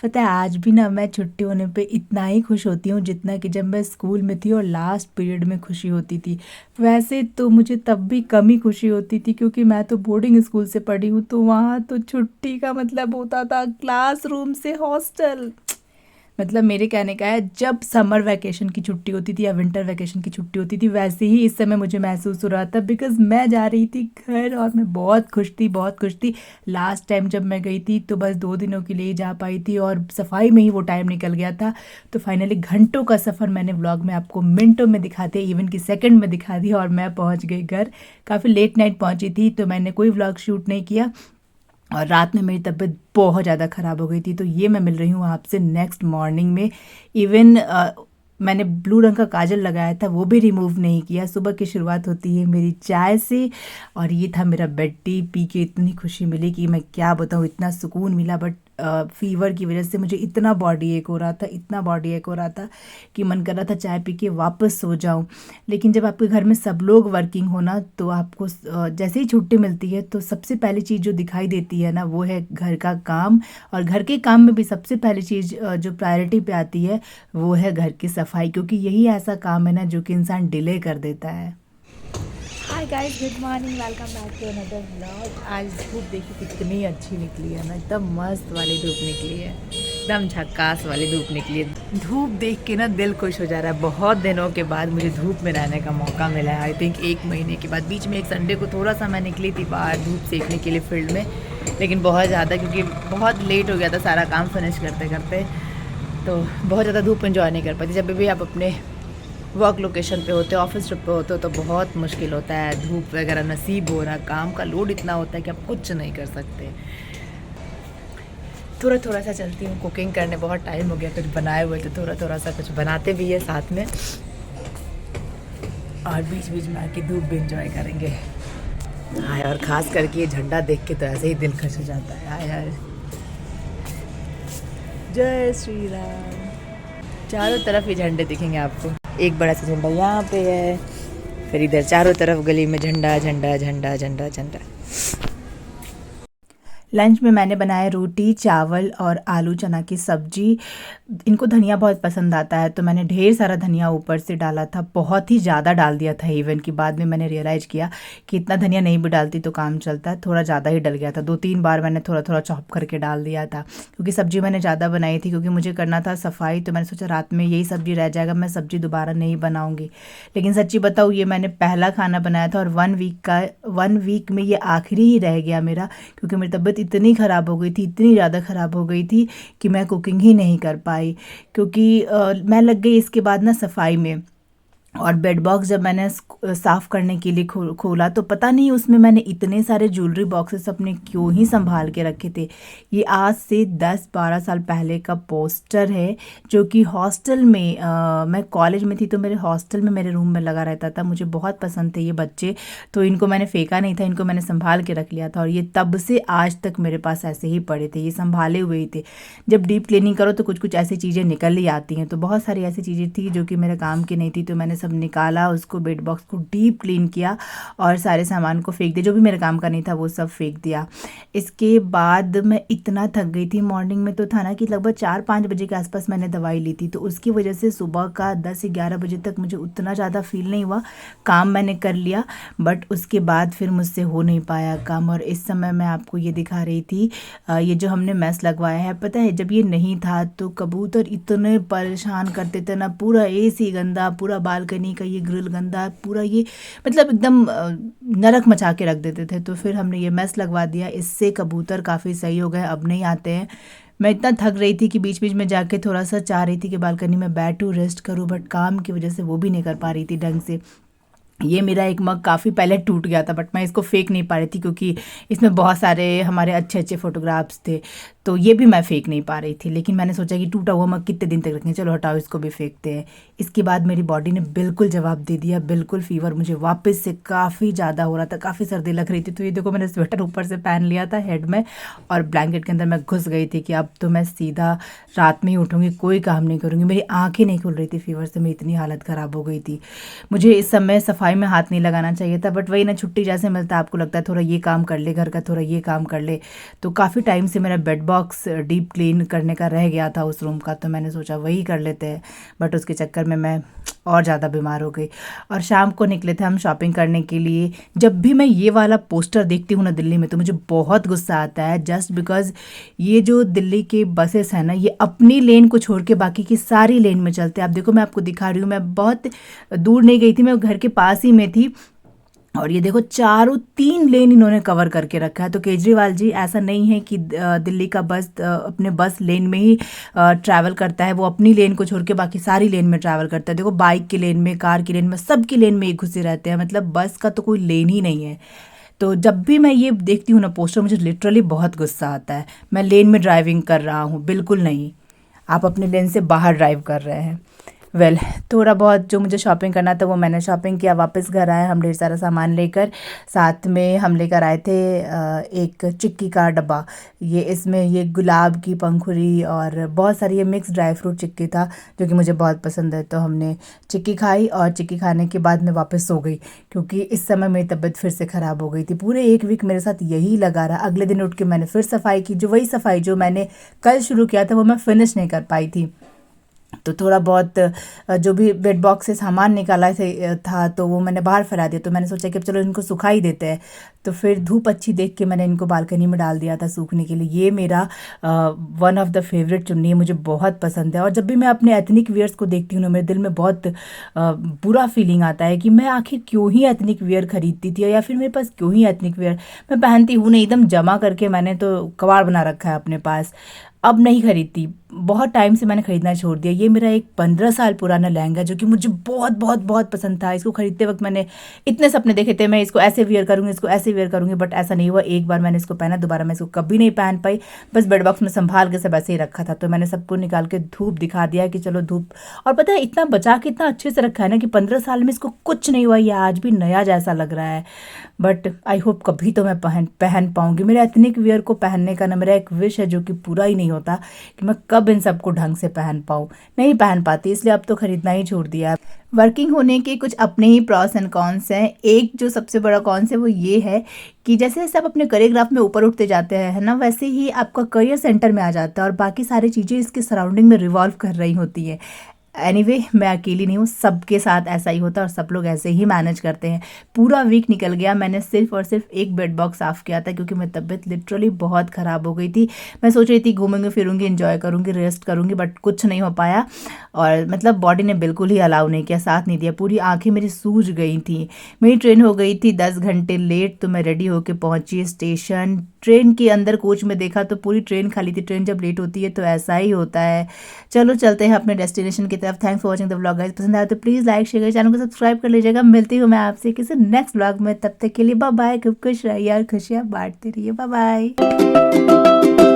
पता है आज भी ना मैं छुट्टी होने पे इतना ही खुश होती हूँ जितना कि जब मैं स्कूल में थी और लास्ट पीरियड में खुशी होती थी। वैसे तो मुझे तब भी कम ही खुशी होती थी क्योंकि मैं तो बोर्डिंग स्कूल से पढ़ी हूँ, तो वहाँ तो छुट्टी का मतलब होता था क्लासरूम से हॉस्टल। मतलब मेरे कहने का है, जब समर वैकेशन की छुट्टी होती थी या विंटर वैकेशन की छुट्टी होती थी वैसे ही इस समय मुझे महसूस हो रहा था, बिकॉज़ मैं जा रही थी घर और मैं बहुत खुश थी, बहुत खुश थी। लास्ट टाइम जब मैं गई थी तो बस 2 दिनों के लिए ही जा पाई थी और सफाई में ही वो टाइम निकल गया था। तो फाइनली घंटों का सफ़र मैंने व्लॉग में आपको मिनटों में दिखा दिया, इवन कि सेकंड में दिखा दिया और मैं पहुंच गई घर। काफ़ी लेट नाइट पहुंची थी तो मैंने कोई व्लॉग शूट नहीं किया और रात में मेरी तबीयत बहुत ज़्यादा ख़राब हो गई थी। तो ये मैं मिल रही हूँ आपसे नेक्स्ट मॉर्निंग में। इवन मैंने ब्लू रंग का काजल लगाया था वो भी रिमूव नहीं किया। सुबह की शुरुआत होती है मेरी चाय से और ये था मेरा बेड टी। पी के इतनी खुशी मिली कि मैं क्या बताऊँ, इतना सुकून मिला। बट फ़ीवर की वजह से मुझे इतना बॉडी एक हो रहा था, इतना बॉडी एक हो रहा था कि मन कर रहा था चाय पी के वापस सो जाऊं। लेकिन जब आपके घर में सब लोग वर्किंग हो ना तो आपको जैसे ही छुट्टी मिलती है तो सबसे पहली चीज़ जो दिखाई देती है ना वो है घर का काम। और घर के काम में भी सबसे पहली चीज़ जो प्रायोरिटी पे आती है वो है घर की सफाई, क्योंकि यही ऐसा काम है ना जो कि इंसान डिले कर देता है। Hi guys, good morning, welcome back to another vlog. आज धूप देखिए कितनी अच्छी निकली है ना, एकदम मस्त वाली धूप निकली है, एकदम झक्कास वाली धूप निकली है। धूप देख के ना दिल खुश हो जा रहा है। बहुत दिनों के बाद मुझे धूप में रहने का मौका मिला है, आई थिंक 1 महीने के बाद। बीच में एक संडे को थोड़ा सा मैं निकली थी बाहर धूप सेकने के लिए फील्ड में, लेकिन बहुत ज़्यादा क्योंकि बहुत लेट हो गया था सारा काम फिनिश करते करते, तो बहुत ज़्यादा धूप इन्जॉय नहीं कर पाती। जब भी आप अपने वर्क लोकेशन पे होते हो, ऑफिस ट्रिप पे होते हो तो बहुत मुश्किल होता है, धूप वगैरह नसीब हो रहा, काम का लोड इतना होता है कि आप कुछ नहीं कर सकते। थोड़ा थोड़ा सा चलती हूँ, कुकिंग करने बहुत टाइम हो गया, कुछ बनाए हुए तो थोड़ा थोड़ा सा कुछ बनाते भी है साथ में, और बीच बीच में आके धूप भी इंजॉय करेंगे। हाय, और ख़ास करके ये झंडा देख के तो ऐसे ही दिल खुश हो जाता है। हाय हाय, जय श्री राम। चारों तरफ ये झंडे दिखेंगे आपको। एक बड़ा सा झंडा यहाँ पे है, फिर इधर चारों तरफ गली में झंडा झंडा झंडा झंडा झंडा। लंच में मैंने बनाया रोटी, चावल और आलू चना की सब्जी। इनको धनिया बहुत पसंद आता है तो मैंने ढेर सारा धनिया ऊपर से डाला था, बहुत ही ज़्यादा डाल दिया था। इवन कि बाद में मैंने रियलाइज़ किया कि इतना धनिया नहीं भी डालती तो काम चलता है, थोड़ा ज़्यादा ही डल गया था। 2-3 बार मैंने थोड़ा थोड़ा चॉप करके डाल दिया था क्योंकि सब्ज़ी मैंने ज़्यादा बनाई थी, क्योंकि मुझे करना था सफाई। तो मैंने सोचा रात में यही सब्ज़ी रह जाएगा, मैं सब्ज़ी दोबारा नहीं बनाऊँगी। लेकिन सच्ची बताऊँ, ये मैंने पहला खाना बनाया था और 1 वीक में ये आखिरी ही रह गया मेरा, क्योंकि मेरी तबीयत इतनी ख़राब हो गई थी, इतनी ज़्यादा ख़राब हो गई थी कि मैं कुकिंग ही नहीं कर पाई। क्योंकि मैं लग गई इसके बाद ना सफाई में। और बेड बॉक्स जब मैंने साफ़ करने के लिए खोला तो पता नहीं उसमें मैंने इतने सारे ज्वेलरी बॉक्सेस अपने क्यों ही संभाल के रखे थे। ये आज से 10-12 साल पहले का पोस्टर है जो कि हॉस्टल में मैं कॉलेज में थी तो मेरे हॉस्टल में मेरे रूम में लगा रहता था। मुझे बहुत पसंद थे ये बच्चे, तो इनको मैंने फेंका नहीं था, इनको मैंने संभाल के रख लिया था और ये तब से आज तक मेरे पास ऐसे ही पड़े थे, ये संभाले हुए ही थे। जब डीप क्लीनिंग करो तो कुछ कुछ ऐसी चीज़ें निकल ही आती हैं, तो बहुत सारी ऐसी चीज़ें थी जो कि मेरे काम की नहीं थी, तो मैंने सब निकाला, उसको बेड बॉक्स को डीप क्लीन किया और सारे सामान को फेंक दिया, जो भी मेरे काम का नहीं था वो सब फेंक दिया। इसके बाद मैं इतना थक गई थी, मॉर्निंग में तो था ना कि लगभग 4-5 बजे के आसपास मैंने दवाई ली थी, तो उसकी वजह से सुबह का 10 से 11 बजे तक मुझे उतना ज़्यादा फील नहीं हुआ। काम मैंने कर लिया बट उसके बाद फिर मुझसे हो नहीं पाया काम। और इस समय मैं आपको ये दिखा रही थी ये जो हमने मेस लगवाया है। पता है जब ये नहीं था तो कबूतर इतने परेशान करते थे ना, पूरा एसी गंदा, पूरा बालकनी का ये ग्रिल गंदा, पूरा ये मतलब एकदम नरक मचा के रख देते थे। तो फिर हमने ये मेस लगवा दिया, इससे कबूतर काफ़ी सही हो गए, अब नहीं आते हैं। मैं इतना थक रही थी कि बीच बीच में जाके थोड़ा सा चाह रही थी कि बालकनी में बैठूँ, रेस्ट करूँ, बट काम की वजह से वो भी नहीं कर पा रही थी ढंग से। ये मेरा एक मग काफ़ी पहले टूट गया था बट मैं इसको फेंक नहीं पा रही थी क्योंकि इसमें बहुत सारे हमारे अच्छे अच्छे फ़ोटोग्राफ्स थे, तो ये भी मैं फेंक नहीं पा रही थी। लेकिन मैंने सोचा कि टूटा हुआ मग कितने दिन तक रखें, चलो हटाओ इसको भी फेंकते हैं। इसके बाद मेरी बॉडी ने बिल्कुल जवाब दे दिया, बिल्कुल फीवर मुझे वापस से काफ़ी ज़्यादा हो रहा था, काफ़ी सर्दी लग रही थी। तो ये देखो मैंने स्वेटर ऊपर से पहन लिया था हेड में और ब्लैंकेट के अंदर मैं घुस गई थी कि अब तो मैं सीधा रात में ही उठूँगी, कोई काम नहीं करूँगी। मेरी आँखें नहीं खुल रही थी फीवर से, मेरी इतनी हालत ख़राब हो गई थी। मुझे इस समय सफाई सफाई में हाथ नहीं लगाना चाहिए था, बट वही ना, छुट्टी जैसे मिलता है आपको लगता है थोड़ा ये काम कर ले घर का, थोड़ा ये काम कर ले। तो काफ़ी टाइम से मेरा बेड बॉक्स डीप क्लीन करने का रह गया था उस रूम का, तो मैंने सोचा वही कर लेते हैं, बट उसके चक्कर में मैं और ज़्यादा बीमार हो गई। और शाम को निकले थे हम शॉपिंग करने के लिए। जब भी मैं ये वाला पोस्टर देखती हूँ ना दिल्ली में, तो मुझे बहुत गुस्सा आता है, जस्ट बिकॉज़ ये जो दिल्ली के बसेस हैं ना, ये अपनी लेन को छोड़ के बाकी की सारी लेन में चलते हैं। आप देखो, मैं आपको दिखा रही हूँ, मैं बहुत दूर नहीं गई थी, मैं घर के पास ही में थी, और ये देखो चारों 3 लेन इन्होंने कवर करके रखा है। तो केजरीवाल जी, ऐसा नहीं है कि दिल्ली का बस अपने बस लेन में ही ट्रैवल करता है, वो अपनी लेन को छोड़ के बाकी सारी लेन में ट्रैवल करता है। देखो, बाइक की लेन में, कार की लेन में, सब की लेन में ये घुसे रहते हैं, मतलब बस का तो कोई लेन ही नहीं है। तो जब भी मैं ये देखती हूँ ना पोस्टर, मुझे लिटरली बहुत गुस्सा आता है। मैं लेन में ड्राइविंग कर रहा हूँ, बिल्कुल नहीं, आप अपने लेन से बाहर ड्राइव कर रहे हैं। वेल, थोड़ा बहुत जो मुझे शॉपिंग करना था वो मैंने शॉपिंग किया, वापस घर आए हम ढेर सारा सामान लेकर। साथ में हम लेकर आए थे एक चिक्की का डब्बा। ये इसमें ये गुलाब की पंखुड़ी और बहुत सारी ये मिक्स ड्राई फ्रूट चिक्की था, जो कि मुझे बहुत पसंद है। तो हमने चिक्की खाई, और चिक्की खाने के बाद मैं वापस सो गई, क्योंकि इस समय मेरी तबीयत फिर से ख़राब हो गई थी। पूरे 1 वीक मेरे साथ यही लगा रहा। अगले दिन उठ के मैंने फिर सफाई की, जो वही सफाई जो मैंने कल शुरू किया था वो मैं फिनिश नहीं कर पाई थी। तो थोड़ा बहुत जो भी बेड बॉक्स से सामान निकाला था, तो वो मैंने बाहर फैला दिया। तो मैंने सोचा कि अब चलो इनको सुखा ही देते हैं। तो फिर धूप अच्छी देख के मैंने इनको बालकनी में डाल दिया था सूखने के लिए। ये मेरा वन ऑफ द फेवरेट चुन्नी है, मुझे बहुत पसंद है। और जब भी मैं अपने एथनिक वियर्स को देखती हूँ ना, मेरे दिल में बहुत बुरा फीलिंग आता है कि मैं आखिर क्यों ही एथनिक वियर खरीदती थी, या फिर मेरे पास क्यों ही एथनिक वियर मैं पहनती हूँ नहीं, एकदम जमा करके मैंने तो कबाड़ बना रखा है अपने पास। अब नहीं खरीदती, बहुत टाइम से मैंने खरीदना छोड़ दिया। ये मेरा एक 15 साल पुराना लहंगा, जो कि मुझे बहुत बहुत बहुत पसंद था। इसको खरीदते वक्त मैंने इतने सपने देखे थे, मैं इसको ऐसे वियर करूँगी, इसको ऐसे वियर करूँगी, बट ऐसा नहीं हुआ। एक बार मैंने इसको पहना, दोबारा मैं इसको कभी नहीं पहन पाई। बस बेड बॉक्स में संभाल के सब ऐसे ही रखा था। तो मैंने सबको निकाल के धूप दिखा दिया कि चलो धूप। और पता है, इतना बचा के इतना अच्छे से रखा है ना कि 15 साल में इसको कुछ नहीं हुआ, ये आज भी नया जैसा लग रहा है। बट आई होप कभी तो मैं पहन पाऊँगी। मेरे एथनिक वियर को पहनने का ना मेरा एक विश है, जो कि पूरा ही नहीं होता, कि मैं कब इन सबको ढंग से पहन पाऊँ। नहीं पहन पाती, इसलिए अब तो खरीदना ही छोड़ दिया है। वर्किंग होने के कुछ अपने ही प्रॉस एंड कॉन्स हैं। एक जो सबसे बड़ा कॉन्स है वो ये है कि जैसे जैसे आप अपने करियर ग्राफ में ऊपर उठते जाते हैं, है ना, वैसे ही आपका करियर सेंटर में आ जाता है, और बाकी सारी चीज़ें इसके सराउंडिंग में रिवॉल्व कर रही होती हैं। एनीवे, मैं अकेली नहीं हूँ, सबके साथ ऐसा ही होता है, और सब लोग ऐसे ही मैनेज करते हैं। पूरा वीक निकल गया, मैंने सिर्फ और सिर्फ एक बेड बॉक्स साफ़ किया था, क्योंकि मेरी तबीयत लिटरली बहुत ख़राब हो गई थी। मैं सोच रही थी घूमूंगी फिरूंगी, एंजॉय करूंगी, रेस्ट करूंगी, बट कुछ नहीं हो पाया। और मतलब बॉडी ने बिल्कुल ही अलाउ नहीं किया, साथ नहीं दिया। पूरी आंखें मेरी सूज गई थी। मेरी ट्रेन हो गई थी 10 घंटे लेट, तो मैं रेडी होकर पहुंची स्टेशन। ट्रेन के अंदर कोच में देखा तो पूरी ट्रेन खाली थी। ट्रेन जब लेट होती है तो ऐसा ही होता है। चलो चलते हैं अपने डेस्टिनेशन की तरफ। Thanks for watching the vlog guys. पसंद आया तो प्लीज़ लाइक शेयर, चैनल को सब्सक्राइब कर लीजिएगा। मिलती हूँ मैं आपसे किसी नेक्स्ट व्लॉग में, तब तक के लिए बाय बाय। खूब खुश रहिए और खुशियाँ बांटते रहिए। Bye bye.